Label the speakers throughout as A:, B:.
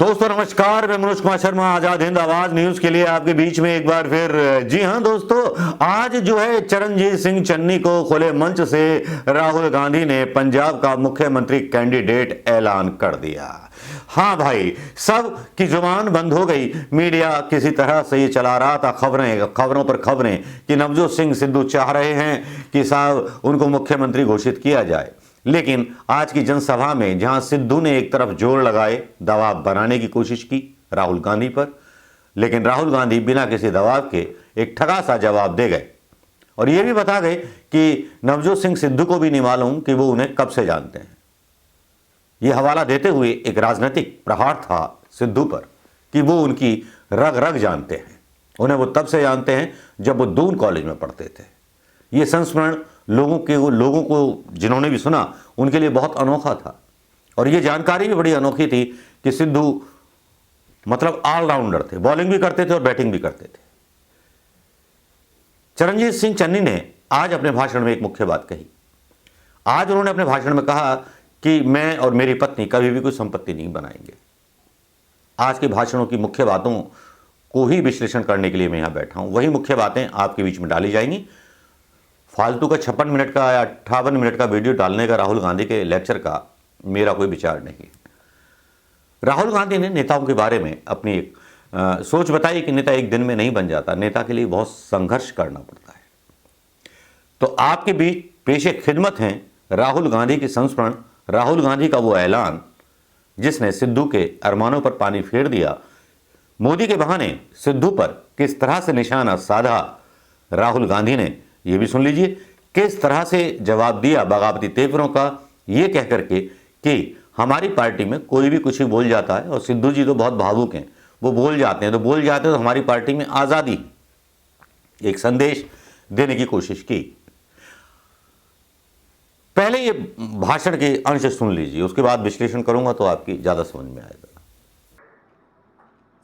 A: दोस्तों नमस्कार, मैं मनोज कुमार शर्मा आजाद हिंद आवाज न्यूज के लिए आपके बीच में एक बार फिर। जी हां दोस्तों, आज जो है चरणजीत सिंह चन्नी को खुले मंच से राहुल गांधी ने पंजाब का मुख्यमंत्री कैंडिडेट ऐलान कर दिया। हाँ भाई, सब की जुबान बंद हो गई। मीडिया किसी तरह से ये चला रहा था खबरों पर खबरें कि नवजोत सिंह सिद्धू चाह रहे हैं कि साहब उनको मुख्यमंत्री घोषित किया जाए। लेकिन आज की जनसभा में जहां सिद्धू ने एक तरफ जोर लगाए, दबाव बनाने की कोशिश की राहुल गांधी पर, लेकिन राहुल गांधी बिना किसी दबाव के एक ठगा सा जवाब दे गए और यह भी बता गए कि नवजोत सिंह सिद्धू को भी नहीं मालूम कि वो उन्हें कब से जानते हैं। यह हवाला देते हुए एक राजनीतिक प्रहार था सिद्धू पर कि वो उनकी रग रग जानते हैं, उन्हें वो तब से जानते हैं जब वो दून कॉलेज में पढ़ते थे। ये संस्मरण लोगों को जिन्होंने भी सुना उनके लिए बहुत अनोखा था और ये जानकारी भी बड़ी अनोखी थी कि सिद्धू मतलब ऑलराउंडर थे, बॉलिंग भी करते थे और बैटिंग भी करते थे। चरणजीत सिंह चन्नी ने आज अपने भाषण में एक मुख्य बात कही। आज उन्होंने अपने भाषण में कहा कि मैं और मेरी पत्नी कभी भी कोई संपत्ति नहीं बनाएंगे। आज के भाषणों की मुख्य बातों को ही विश्लेषण करने के लिए मैं यहां बैठा हूं। वही मुख्य बातें आपके बीच में डाली जाएंगी। फालतू का 56 मिनट का या 58 मिनट का वीडियो डालने का राहुल गांधी के लेक्चर का मेरा कोई विचार नहीं। राहुल गांधी ने नेताओं के बारे में अपनी एक सोच बताई कि नेता एक दिन में नहीं बन जाता, नेता के लिए बहुत संघर्ष करना पड़ता है। तो आपके बीच पेशे खिदमत हैं राहुल गांधी के संस्मरण, राहुल गांधी का वो ऐलान जिसने सिद्धू के अरमानों पर पानी फेर दिया। मोदी के बहाने सिद्धू पर किस तरह से निशाना साधा राहुल गांधी ने, ये भी सुन लीजिए। किस तरह से जवाब दिया बगावती तेवरों का, ये कह करके कि हमारी पार्टी में कोई भी कुछ ही बोल जाता है और सिद्धू जी तो बहुत भावुक हैं, वो बोल जाते हैं तो हमारी पार्टी में आज़ादी, एक संदेश देने की कोशिश की। पहले ये भाषण के अंश सुन लीजिए, उसके बाद विश्लेषण करूंगा तो आपकी ज्यादा समझ में आएगा।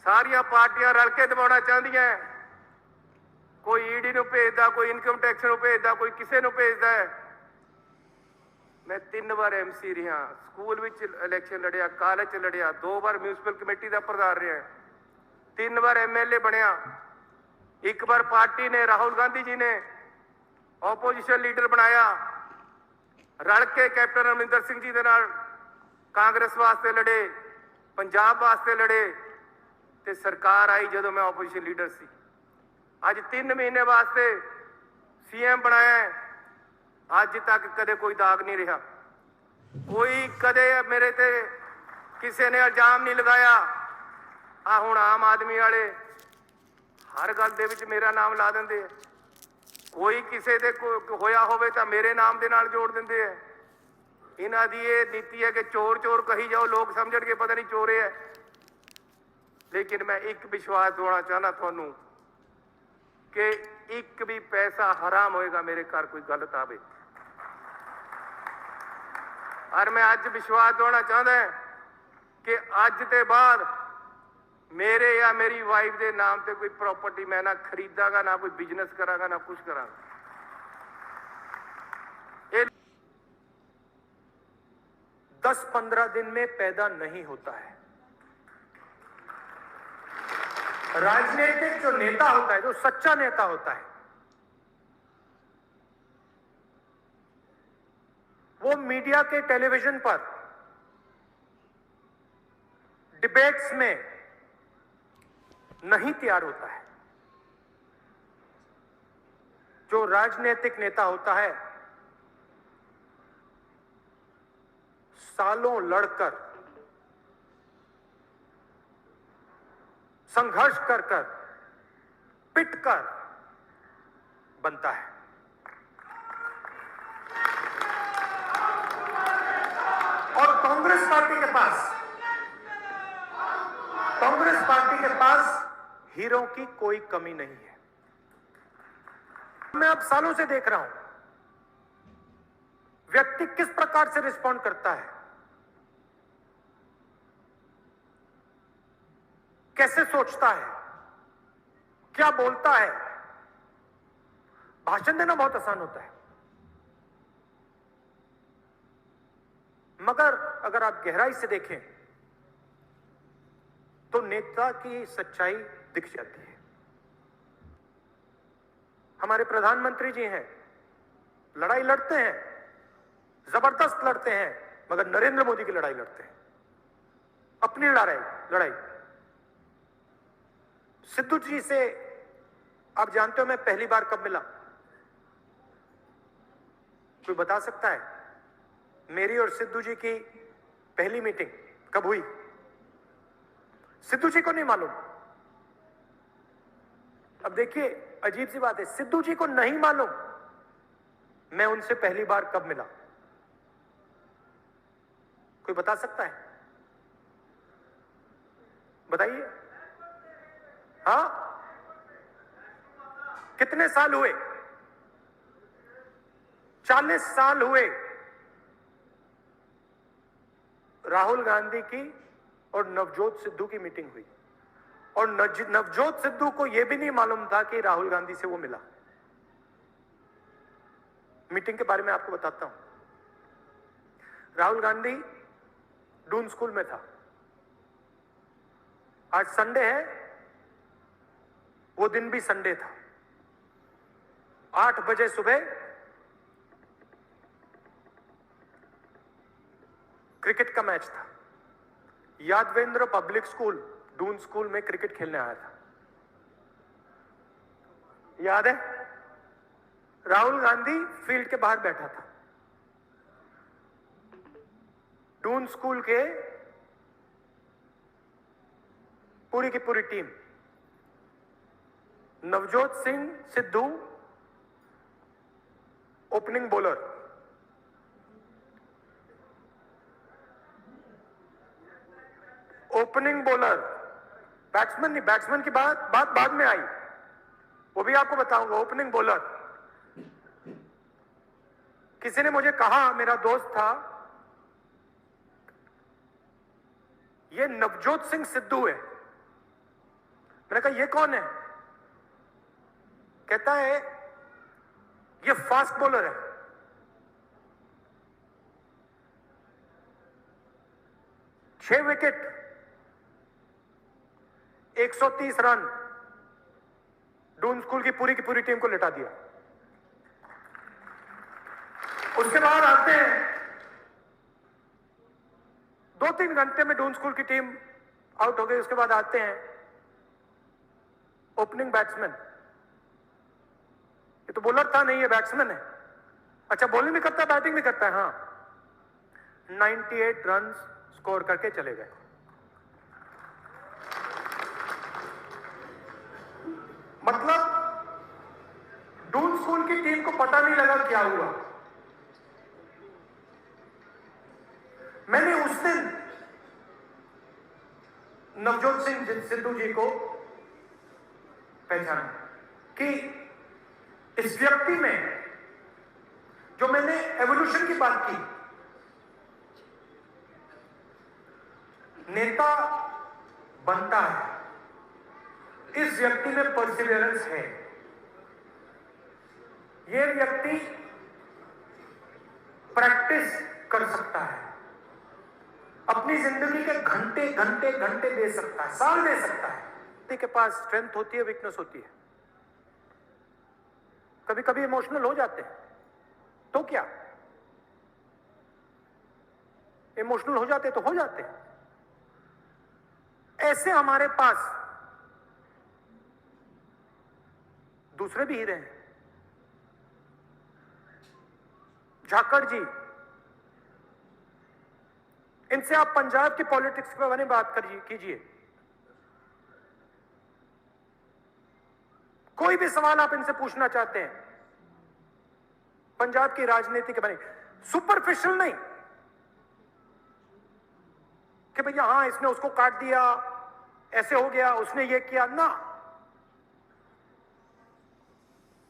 B: सारिया पार्टियां रल के दबाना चाहदियां, कोई ईडी ਨੂੰ ਭੇਜਦਾ, कोई इनकम टैक्स ਨੂੰ ਭੇਜਦਾ, कोई ਕਿਸੇ ਨੂੰ ਭੇਜਦਾ ਹੈ। मैं 3 ਵਾਰ एमसी ਰਿਹਾ, ਸਕੂਲ ਵਿੱਚ ਇਲੈਕਸ਼ਨ ਲੜਿਆ, ਕਾਲਜ ਚ ਲੜਿਆ, 2 ਵਾਰ ਮਿਊਨਿਸਪਲ ਕਮੇਟੀ ਦਾ ਪ੍ਰਧਾਨ ਰਿਹਾ, 3 ਵਾਰ एमएलए ਬਣਿਆ। ਇੱਕ ਵਾਰ ਪਾਰਟੀ ਨੇ ਰਾਹੁਲ ਗਾਂਧੀ ਜੀ ਨੇ ਆਪੋਜੀਸ਼ਨ ਲੀਡਰ ਬਣਾਇਆ, ਰਲ ਕੇ ਕੈਪਟਨ ਅਮਰਿੰਦਰ ਸਿੰਘ ਜੀ ਦੇ ਨਾਲ ਕਾਂਗਰਸ ਵਾਸਤੇ ਲੜੇ, ਪੰਜਾਬ ਵਾਸਤੇ ਲੜੇ ਤੇ ਸਰਕਾਰ ਆਈ ਜਦੋਂ ਮੈਂ ਆਪੋਜੀਸ਼ਨ ਲੀਡਰ ਸੀ। ਅੱਜ 3 महीने वास्ते सीएम बनाया है। आज तक कदे कोई दाग नहीं रहा, कोई कदे मेरे ते किसी ने इल्जाम नहीं लगाया। आ हुण आम आदमी वाले हर गल दे विच मेरा नाम ला देंदे है, कोई किसी दे होया होवे तां मेरे नाम दे नाल जोड़ देंदे है। इन्हां दी ये नीति है कि चोर चोर कही जाओ, लोग समझणगे पता नहीं चोर है। लेकिन मैं एक विश्वास दिवाना चाहना तुहानूं कि एक भी पैसा हराम होएगा मेरे घर कोई गलत आवे। और मैं आज विश्वास दिवाना चाहता है कि आज के बाद मेरे या मेरी वाइफ के नाम से कोई प्रॉपर्टी मैं ना खरीदागा, ना कोई बिजनेस करांगा, ना कुछ करांगा।
C: 10-15 दिन में पैदा नहीं होता है। राजनीतिक जो नेता होता है, जो सच्चा नेता होता है, वो मीडिया के टेलीविजन पर डिबेट्स में नहीं तैयार होता है। जो राजनीतिक नेता होता है सालों लड़कर, संघर्ष कर कर, पिटकर बनता है। और कांग्रेस पार्टी के पास हीरो की कोई कमी नहीं है। मैं अब सालों से देख रहा हूं व्यक्ति किस प्रकार से रिस्पॉन्ड करता है, कैसे सोचता है, क्या बोलता है। भाषण देना बहुत आसान होता है, मगर अगर आप गहराई से देखें तो नेता की सच्चाई दिख जाती है। हमारे प्रधानमंत्री जी हैं, लड़ाई लड़ते हैं, जबरदस्त लड़ते हैं, मगर नरेंद्र मोदी की लड़ाई लड़ते हैं, अपनी लड़ाई। सिद्धू जी से आप जानते हो मैं पहली बार कब मिला? कोई बता सकता है? मेरी और सिद्धू जी की पहली मीटिंग कब हुई? सिद्धू जी को नहीं मालूम। अब देखिए अजीब सी बात है, सिद्धू जी को नहीं मालूम मैं उनसे पहली बार कब मिला। कोई बता सकता है? बताइए। हाँ, कितने साल हुए? 40 साल हुए राहुल गांधी की और नवजोत सिद्धू की मीटिंग हुई, और नवजोत सिद्धू को यह भी नहीं मालूम था कि राहुल गांधी से वो मिला। मीटिंग के बारे में आपको बताता हूं। राहुल गांधी डून स्कूल में था। आज संडे है, वो दिन भी संडे था। 8 बजे सुबह क्रिकेट का मैच था। Yadavendra public school Doon school में क्रिकेट खेलने आया था। याद है? राहुल गांधी फील्ड के बाहर बैठा था। डून स्कूल के पूरी की पूरी team, Navjot Singh Sidhu opening bowler, batsman नहीं, बैट्समैन की बात बाद में आई, वो भी आपको बताऊंगा। Opening bowler. किसी ने मुझे कहा, मेरा दोस्त था, ये नवजोत सिंह सिद्धू है। मैंने कहा ये कौन है? कहता है ये फास्ट बॉलर है। छह विकेट, 130 रन, डून स्कूल की पूरी टीम को लिटा दिया। उसके बाद आते हैं 2-3 घंटे में डून स्कूल की टीम आउट हो गई। उसके बाद आते हैं ओपनिंग बैट्समैन। ये तो बॉलर था नहीं, ये बैट्समैन है। अच्छा, बॉलिंग भी करता है, बैटिंग भी करता है। हाँ, 98 रन स्कोर करके चले गए। मतलब डून स्कूल की टीम को पता नहीं लगा क्या हुआ। मैंने उस दिन नवजोत सिंह सिद्धू जी को पहचाना कि इस व्यक्ति में, जो मैंने एवोल्यूशन की बात की, नेता बनता है, इस व्यक्ति में परसिवियरेंस है। यह व्यक्ति प्रैक्टिस कर सकता है, अपनी जिंदगी के घंटे दे सकता है, साल दे सकता है। व्यक्ति के पास स्ट्रेंथ होती है, वीकनेस होती है। कभी कभी इमोशनल हो जाते हैं, तो क्या? इमोशनल हो जाते तो हो जाते हैं। ऐसे हमारे पास दूसरे भी हीरे हैं। झाकड़ जी, इनसे आप पंजाब की पॉलिटिक्स के बारे में बात कीजिए, कोई भी सवाल आप इनसे पूछना चाहते हैं पंजाब की राजनीति के बारे में, सुपरफिशियल नहीं कि भैया हाँ इसने उसको काट दिया, ऐसे हो गया, उसने ये किया ना।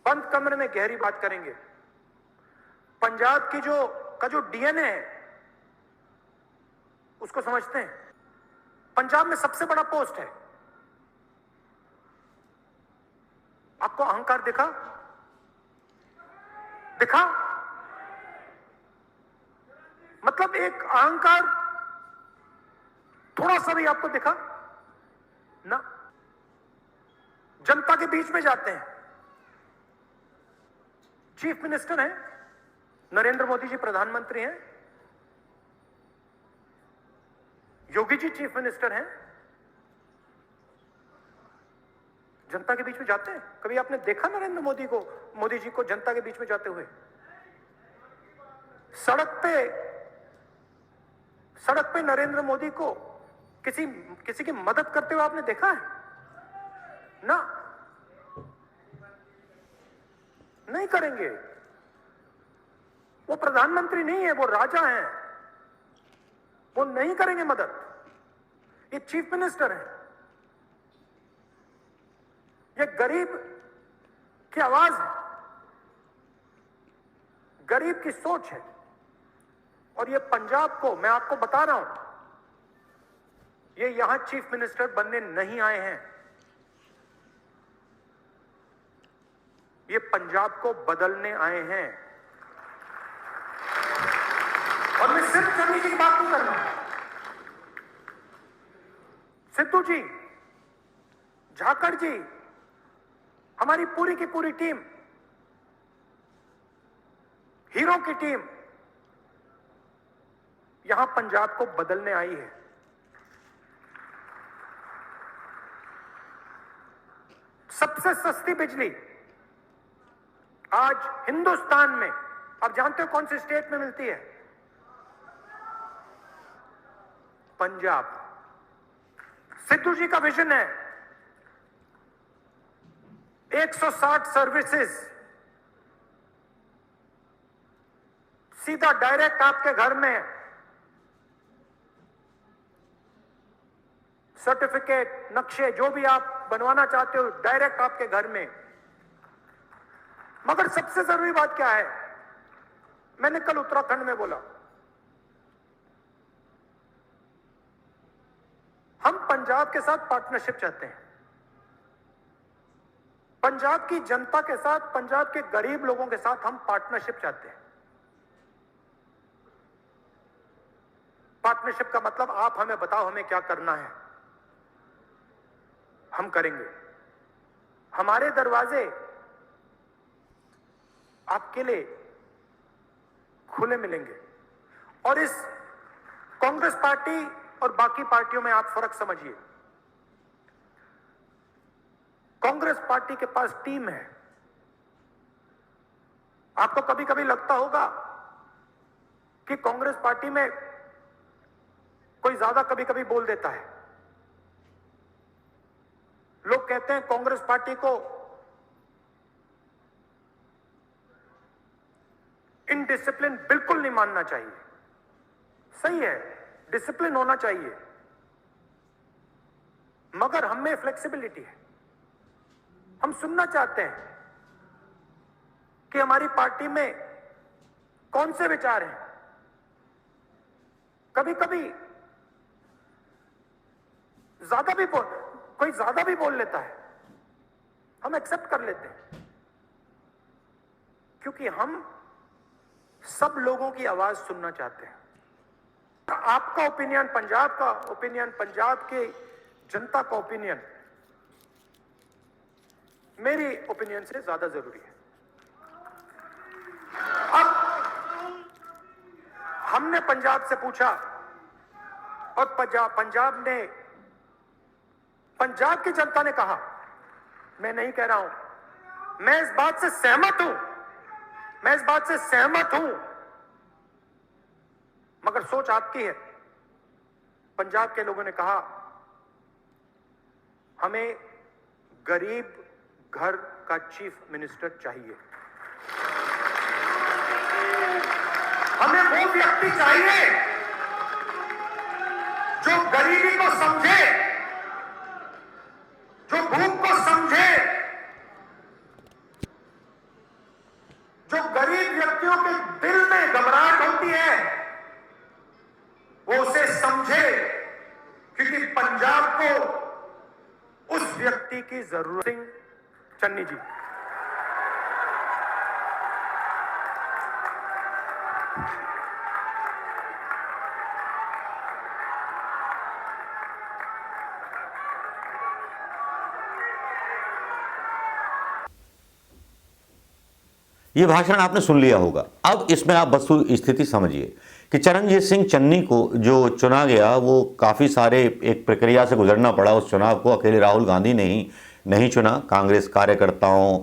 C: बंद कमरे में गहरी बात करेंगे। पंजाब की जो डीएनए है उसको समझते हैं। पंजाब में सबसे बड़ा पोस्ट है। आपको अहंकार दिखा? मतलब एक अहंकार थोड़ा सा भी आपको दिखा? ना, जनता के बीच में जाते हैं। चीफ मिनिस्टर हैं, नरेंद्र मोदी जी प्रधानमंत्री हैं, योगी जी चीफ मिनिस्टर हैं, जनता के बीच में जाते हैं। कभी आपने देखा नरेंद्र मोदी जी को जनता के बीच में जाते हुए? सड़क पे नरेंद्र मोदी को किसी की मदद करते हुए आपने देखा है? ना, नहीं करेंगे। वो प्रधानमंत्री नहीं है, वो राजा हैं, वो नहीं करेंगे मदद। ये चीफ मिनिस्टर है, ये गरीब की आवाज है, गरीब की सोच है। और ये पंजाब को, मैं आपको बता रहा हूं, ये यहां चीफ मिनिस्टर बनने नहीं आए हैं, ये पंजाब को बदलने आए हैं। और मैं सिर्फ चन्नी जी की बात नहीं कर रहा हूं, सिद्धू जी, झाकड़ जी, हमारी पूरी की पूरी टीम, हीरो की टीम यहां पंजाब को बदलने आई है। सबसे सस्ती बिजली आज हिंदुस्तान में, आप जानते हो कौन सी स्टेट में मिलती है? पंजाब। सिद्धू जी का विजन है 160 सर्विसेज सीधा डायरेक्ट आपके घर में, सर्टिफिकेट, नक्शे, जो भी आप बनवाना चाहते हो, डायरेक्ट आपके घर में। मगर सबसे जरूरी बात क्या है? मैंने कल उत्तराखंड में बोला, हम पंजाब के साथ पार्टनरशिप चाहते हैं। पंजाब की जनता के साथ, पंजाब के गरीब लोगों के साथ हम पार्टनरशिप चाहते हैं। पार्टनरशिप का मतलब आप हमें बताओ हमें क्या करना है, हम करेंगे। हमारे दरवाजे आपके लिए खुले मिलेंगे। और इस कांग्रेस पार्टी और बाकी पार्टियों में आप फर्क समझिए। कांग्रेस पार्टी के पास टीम है। आपको कभी कभी लगता होगा कि कांग्रेस पार्टी में कोई ज्यादा कभी कभी बोल देता है। लोग कहते हैं कांग्रेस पार्टी को इनडिसिप्लिन बिल्कुल नहीं मानना चाहिए। सही है, डिसिप्लिन होना चाहिए, मगर हम में फ्लेक्सिबिलिटी है। हम सुनना चाहते हैं कि हमारी पार्टी में कौन से विचार हैं। कभी कभी कोई ज्यादा भी बोल लेता है, हम एक्सेप्ट कर लेते हैं, क्योंकि हम सब लोगों की आवाज सुनना चाहते हैं। आपका ओपिनियन, पंजाब का ओपिनियन, पंजाब के जनता का ओपिनियन मेरी ओपिनियन से ज्यादा जरूरी है। अब हमने पंजाब से पूछा और पंजाब की जनता ने कहा, मैं नहीं कह रहा हूं, मैं इस बात से सहमत हूं, मगर सोच आपकी है। पंजाब के लोगों ने कहा, हमें गरीब घर का चीफ मिनिस्टर चाहिए। हमें वो व्यक्ति चाहिए जो गरीबी को समझे, जो भूख को समझे, जो गरीब व्यक्तियों के दिल में घबराहट होती है वो उसे समझे, क्योंकि पंजाब को उस व्यक्ति की जरूरत। सिंह चन्नी जी।
A: ये भाषण आपने सुन लिया होगा। अब इसमें आप वस्तु स्थिति समझिए कि चरणजीत सिंह चन्नी को जो चुना गया वो काफ़ी सारे एक प्रक्रिया से गुजरना पड़ा। उस चुनाव को अकेले राहुल गांधी ने ही नहीं चुना, कांग्रेस कार्यकर्ताओं,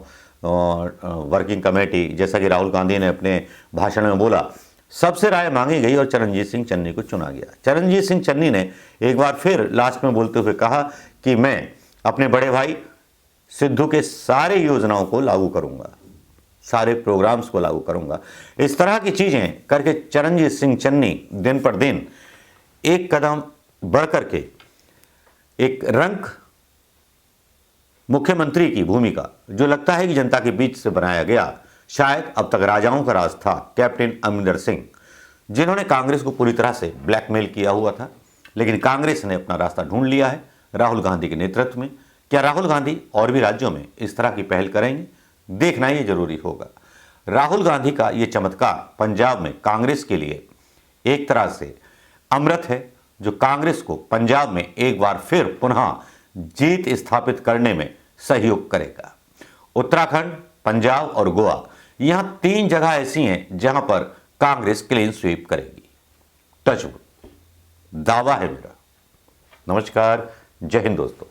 A: वर्किंग कमेटी, जैसा कि राहुल गांधी ने अपने भाषण में बोला, सबसे राय मांगी गई और चरणजीत सिंह चन्नी को चुना गया। चरणजीत सिंह चन्नी ने एक बार फिर लास्ट में बोलते हुए कहा कि मैं अपने बड़े भाई सिद्धू के सारे योजनाओं को लागू करूंगा, सारे प्रोग्राम्स को लागू करूंगा। इस तरह की चीजें करके चरणजीत सिंह चन्नी दिन पर दिन एक कदम बढ़ करके एक रंग मुख्यमंत्री की भूमिका, जो लगता है कि जनता के बीच से बनाया गया, शायद अब तक राजाओं का राज था, कैप्टन अमरिंदर सिंह, जिन्होंने कांग्रेस को पूरी तरह से ब्लैकमेल किया हुआ था, लेकिन कांग्रेस ने अपना रास्ता ढूंढ लिया है राहुल गांधी के नेतृत्व में। क्या राहुल गांधी और भी राज्यों में इस तरह की पहल करेंगे? देखना ये जरूरी होगा। राहुल गांधी का ये चमत्कार पंजाब में कांग्रेस के लिए एक तरह से अमृत है, जो कांग्रेस को पंजाब में एक बार फिर पुनः जीत स्थापित करने में सहयोग करेगा। उत्तराखंड, पंजाब और गोवा, यहां 3 जगह ऐसी हैं जहां पर कांग्रेस क्लीन स्वीप करेगी। टचवुड, दावा है मेरा। नमस्कार, जय हिंद दोस्तों।